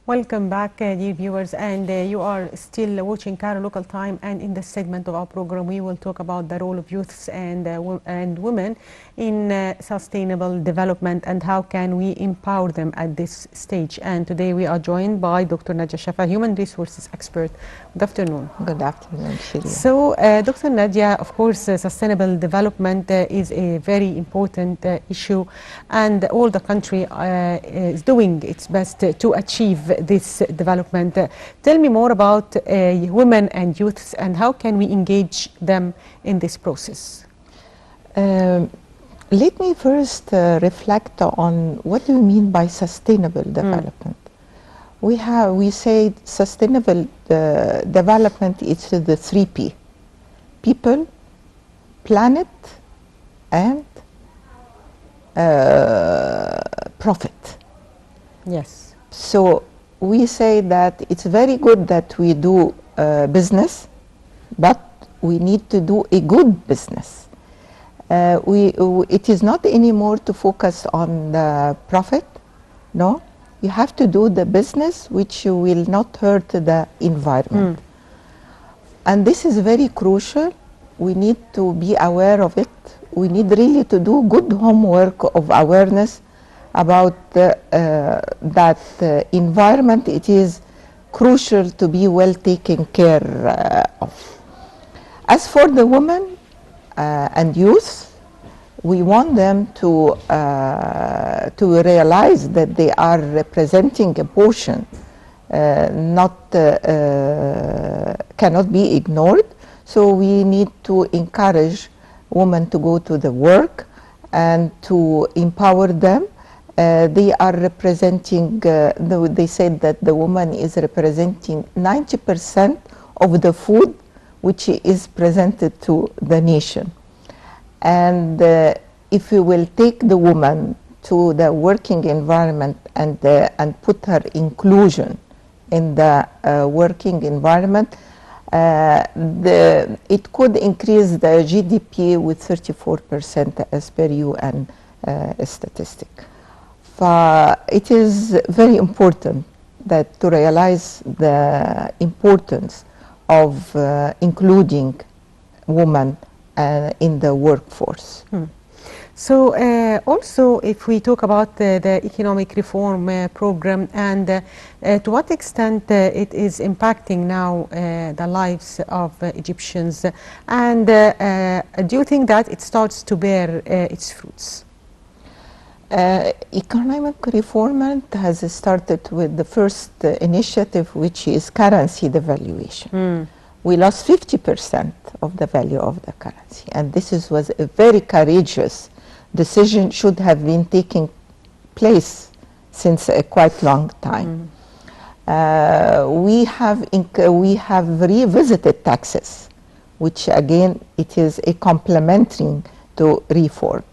Welcome back, dear viewers, and you are still watching Cairo Local Time. And in this segment of our program, we will talk about the role of youths and women in sustainable development and how can we empower them at this stage. And today we are joined by Dr. Nadia Shafie, human resources expert. Good afternoon. Good afternoon, Shireen. So, Dr. Nadia, of course, sustainable development is a very important issue, and all the country is doing its best to achieve this development. Tell me more about women and youths and how can we engage them in this process? Let me first reflect on what do you mean by sustainable development. We say sustainable development is the 3P: people, planet, and profit. Yes. So we say that it's very good that we do business, but we need to do a good business. It is not anymore to focus on the profit. No, you have to do the business which will not hurt the environment. And this is very crucial. We need to be aware of it. We need really to do good homework of awareness about that environment. It is crucial to be well taken care of. As for the women and youth, we want them to realize that they are representing a portion cannot be ignored. So we need to encourage women to go to the work and to empower them. They are representing, they said that the woman is representing 90% of the food which is presented to the nation. And if we will take the woman to the working environment and put her inclusion in the working environment, it could increase the GDP with 34% as per UN statistic. It is very important that to realize the importance of including women in the workforce. So also if we talk about the economic reform program and to what extent it is impacting now the lives of Egyptians, and do you think that it starts to bear its fruits? Economic reform has started with the first initiative, which is currency devaluation. We lost 50% of the value of the currency, and this was a very courageous decision, should have been taking place since a quite long time. We have revisited taxes, which again it is a complementary to reform.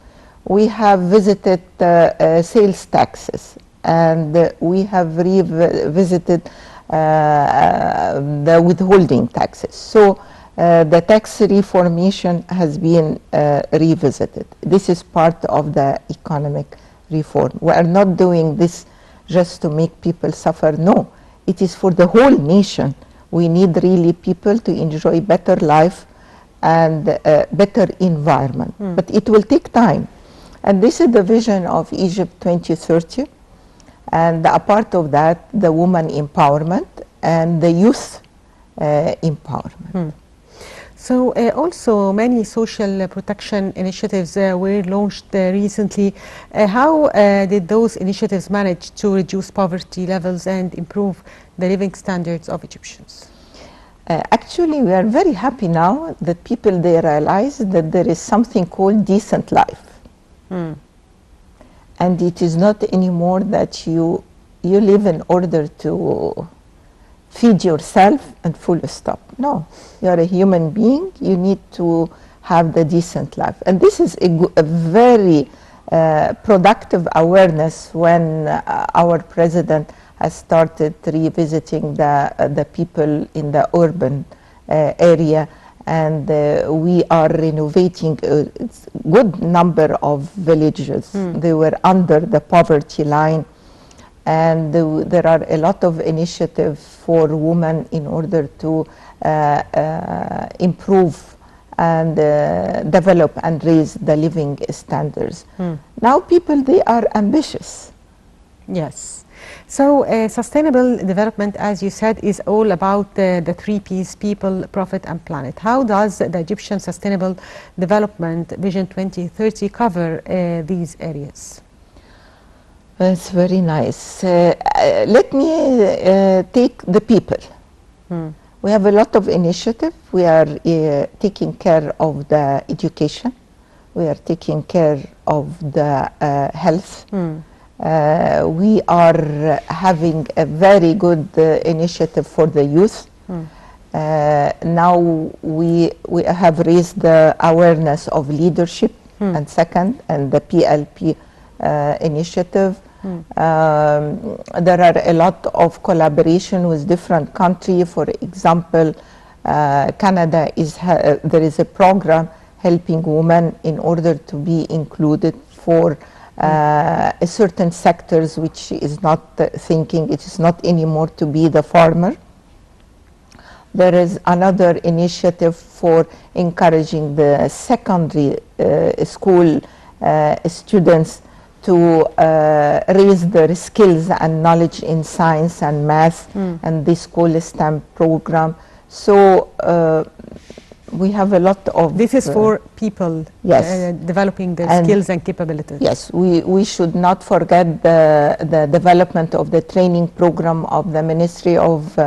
We have visited sales taxes, and we have revisited the withholding taxes. So the tax reformation has been revisited. This is part of the economic reform. We are not doing this just to make people suffer. No, it is for the whole nation. We need really people to enjoy better life and better environment. But it will take time. And this is the vision of Egypt 2030. And a part of that, the woman empowerment and the youth empowerment. So also many social protection initiatives were launched recently. How did those initiatives manage to reduce poverty levels and improve the living standards of Egyptians? Actually, we are very happy now that people, they realize that there is something called decent life. And it is not anymore that you live in order to feed yourself and full stop. No, you are a human being. You need to have the decent life. And this is a very productive awareness when our president has started revisiting the people in the urban area. And we are renovating a good number of villages. They were under the poverty line. and there are a lot of initiatives for women in order to improve and develop and raise the living standards. Now people, they are ambitious. Yes. So sustainable development, as you said, is all about the three P's: people, profit, and planet. How does the Egyptian Sustainable Development Vision 2030 cover these areas? That's very nice. Let me take the people. We have a lot of initiative. We are taking care of the education. We are taking care of the health. We are having a very good initiative for the youth. Now we have raised the awareness of leadership and second, and the PLP initiative. There are a lot of collaboration with different countries. For example, Canada there is a program helping women in order to be included for certain sectors, which is not thinking, it is not anymore to be the farmer. There is another initiative for encouraging the secondary school students to raise their skills and knowledge in science and math, and the school STEM program. So we have a lot of... This is for people, yes, developing their skills and capabilities. Yes, we should not forget the development of the training program of the Ministry of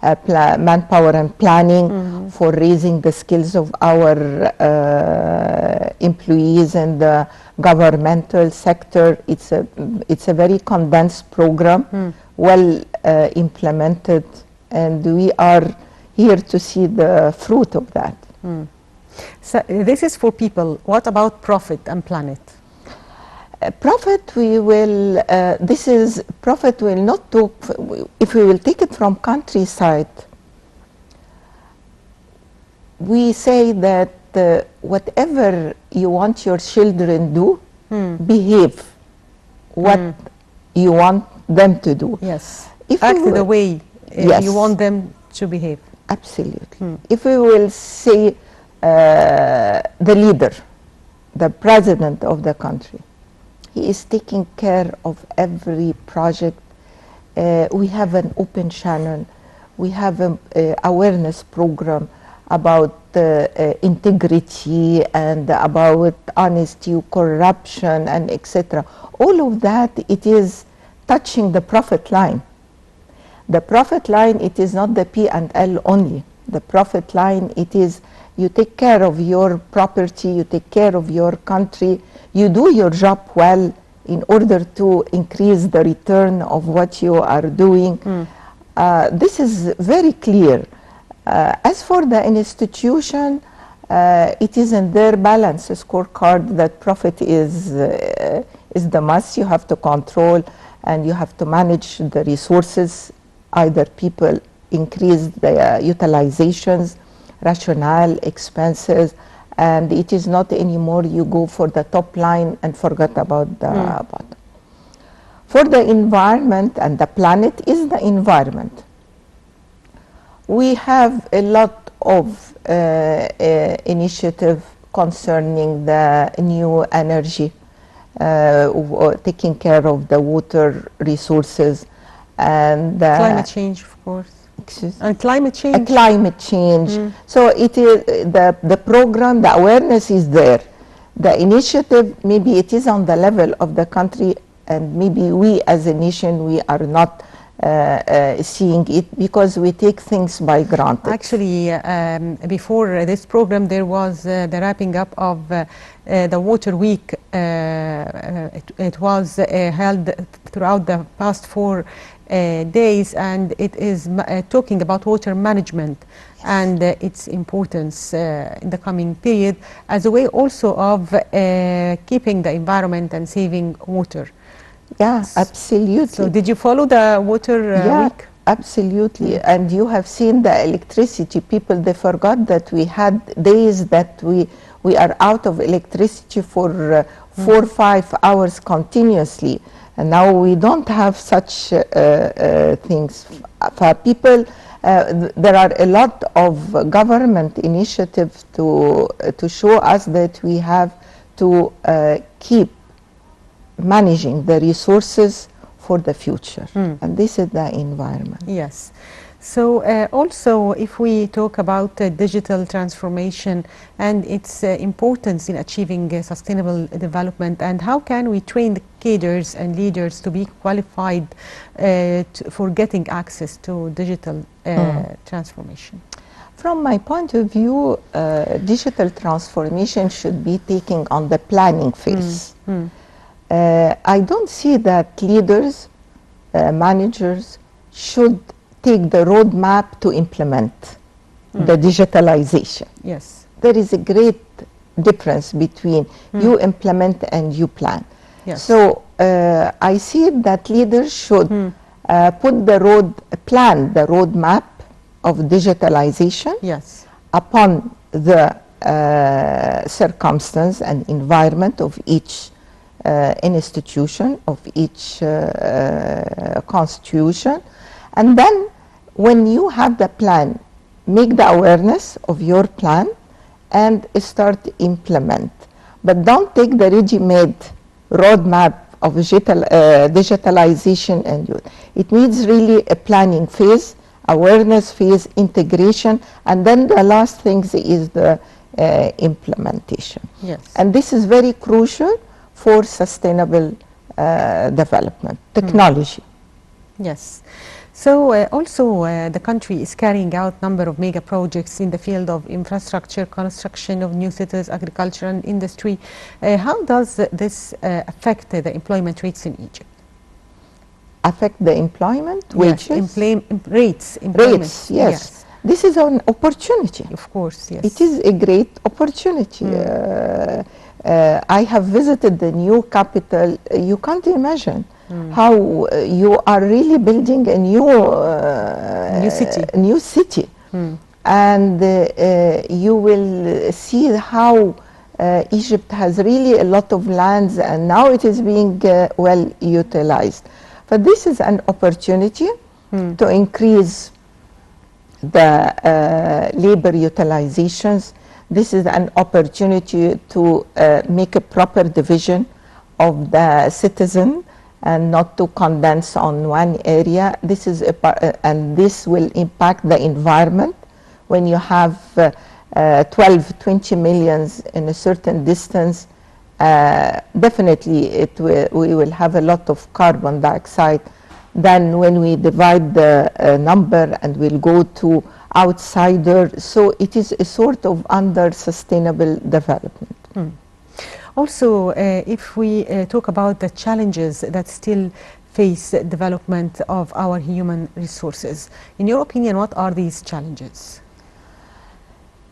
Manpower and Planning for raising the skills of our employees in the governmental sector. It's a very condensed program, well implemented, and we are here to see the fruit of that. So this is for people. What about profit and planet? Profit, we will, profit will not talk, if we will take it from countryside, we say that whatever you want your children do, behave what you want them to do. Yes, act the way you want them to behave. Absolutely. If we will say the leader, the president of the country, he is taking care of every project. We have an open channel. We have an awareness program about integrity and about honesty, corruption, and etc. All of that, it is touching the profit line. The profit line, it is not the P&L only. The profit line, it is you take care of your property, you take care of your country, you do your job well in order to increase the return of what you are doing. This is very clear. As for the institution, it is in their balance scorecard that profit is the must. You have to control and you have to manage the resources. Either people increase the utilizations, rationale, expenses, and it is not anymore you go for the top line and forget about the bottom. For the environment, and the planet is the environment, we have a lot of initiative concerning the new energy, taking care of the water resources, and climate change, of course. And climate change. Climate change. So it is the program, the awareness is there. The initiative, maybe it is on the level of the country, and maybe we as a nation, we are not seeing it because we take things by granted. Actually, before this program, there was the wrapping up of the Water Week. It was held throughout the past 4 days, and it is talking about water management and its importance in the coming period as a way also of keeping the environment and saving water. Yeah, absolutely. So did you follow the Water Week? Absolutely. And you have seen the electricity. People, they forgot that we had days that we are out of electricity for 4 or 5 hours continuously. And now we don't have such things. For people, there are a lot of government initiatives to show us that we have to keep managing the resources for the future. And this is the environment. Yes. So also, if we talk about digital transformation and its importance in achieving sustainable development, and how can we train the cadres and leaders to be qualified for getting access to digital transformation? From my point of view, digital transformation should be taken on the planning phase. I don't see that leaders, managers should take the roadmap to implement the digitalization. Yes. There is a great difference between you implement and you plan. Yes. So I see that leaders should put the roadmap of digitalization Yes. upon the circumstance and environment of each institution, of each constitution. And then when you have the plan, make the awareness of your plan and start implement. But don't take the ready-made roadmap of digitalization and it needs really a planning phase, awareness phase, integration, and then the last thing is the implementation. Yes. And this is very crucial for sustainable development, technology. Yes. So also the country is carrying out number of mega projects in the field of infrastructure, construction of new cities, agriculture and industry. How does this affect the employment rates in Egypt? Affect the employment wages? Rates. Rates, yes. This is an opportunity. Of course, yes. It is a great opportunity. I have visited the new capital. You can't imagine how you are really building a new city. And you will see how Egypt has really a lot of lands, and now it is being well utilized. But this is an opportunity to increase the labor utilizations. This is an opportunity to make a proper division of the citizen and not to condense on one area. This is and this will impact the environment. When you have 12, 20 millions in a certain distance, definitely we will have a lot of carbon dioxide. Then when we divide the number and we'll go to outsider, so it is a sort of under sustainable development. Also, if we talk about the challenges that still face development of our human resources, in your opinion, what are these challenges?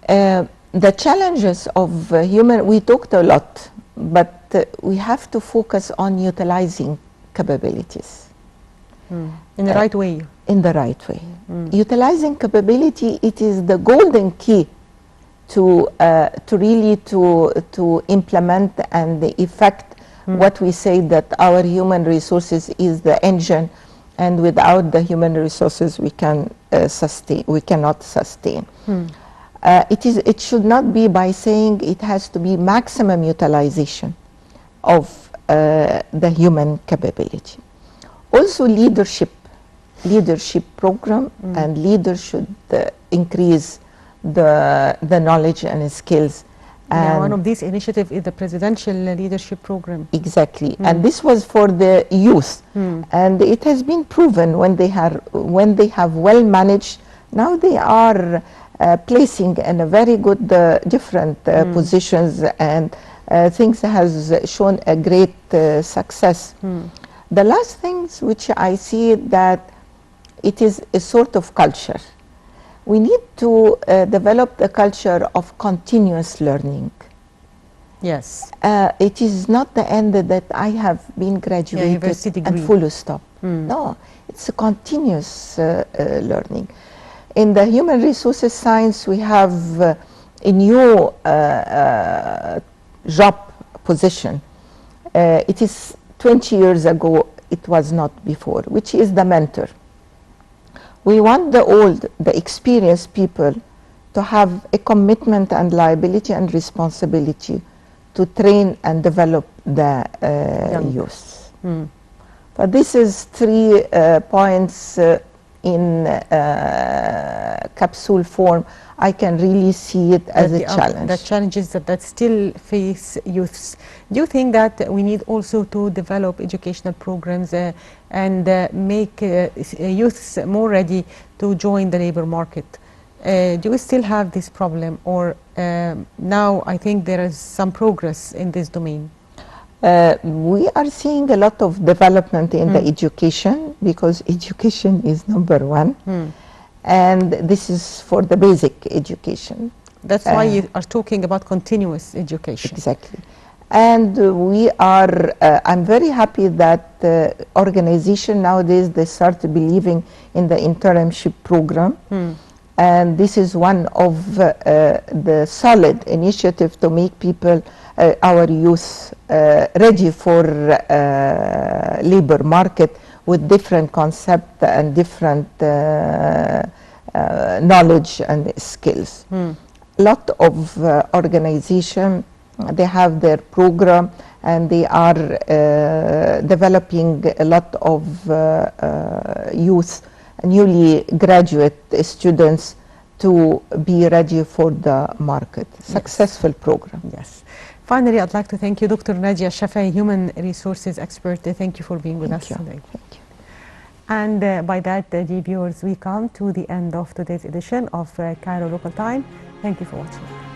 The challenges of we talked a lot, but we have to focus on utilizing capabilities. In the right way. In the right way. Utilizing capability, it is the golden key to really implement and effect what we say that our human resources is the engine, and without the human resources we cannot sustain. It should not be by saying it has to be maximum utilization of the human capability. Also leadership program, and leaders should increase the knowledge and skills. And one of these initiatives is the presidential leadership program. Exactly, and this was for the youth, and it has been proven when they have well managed. Now they are placing in a very good different positions, and things has shown a great success. The last things which I see that it is a sort of culture. We need to develop the culture of continuous learning. Yes. It is not the end that I have been graduated and full stop. No, it's a continuous learning. In the human resources science, we have a new job position. It is 20 years ago it was not before, which is the mentor. We want the old, the experienced people to have a commitment and liability and responsibility to train and develop the youth. But this is 3 points in capsule form. I can really see it as a challenge. The challenges that still face youths. Do you think that we need also to develop educational programs and make youths more ready to join the labor market? Do we still have this problem, or now I think there is some progress in this domain? We are seeing a lot of development in the education, because education is number 1. And this is for the basic education. That's why you are talking about continuous education. Exactly. And we are, I'm very happy that organization nowadays, they start believing in the internship program. And this is one of the solid initiative to make people, our youth, ready for labor market with different concept and different knowledge and skills. Lot of organization, they have their program, and they are developing a lot of youth, newly graduate students, to be ready for the market. Successful program. Yes. Finally, I'd like to thank you, Dr. Nadia Shafie, Human Resources Expert. Thank you for being with us today. Thank you. And by that, dear viewers, we come to the end of today's edition of Cairo Local Time. Thank you for watching.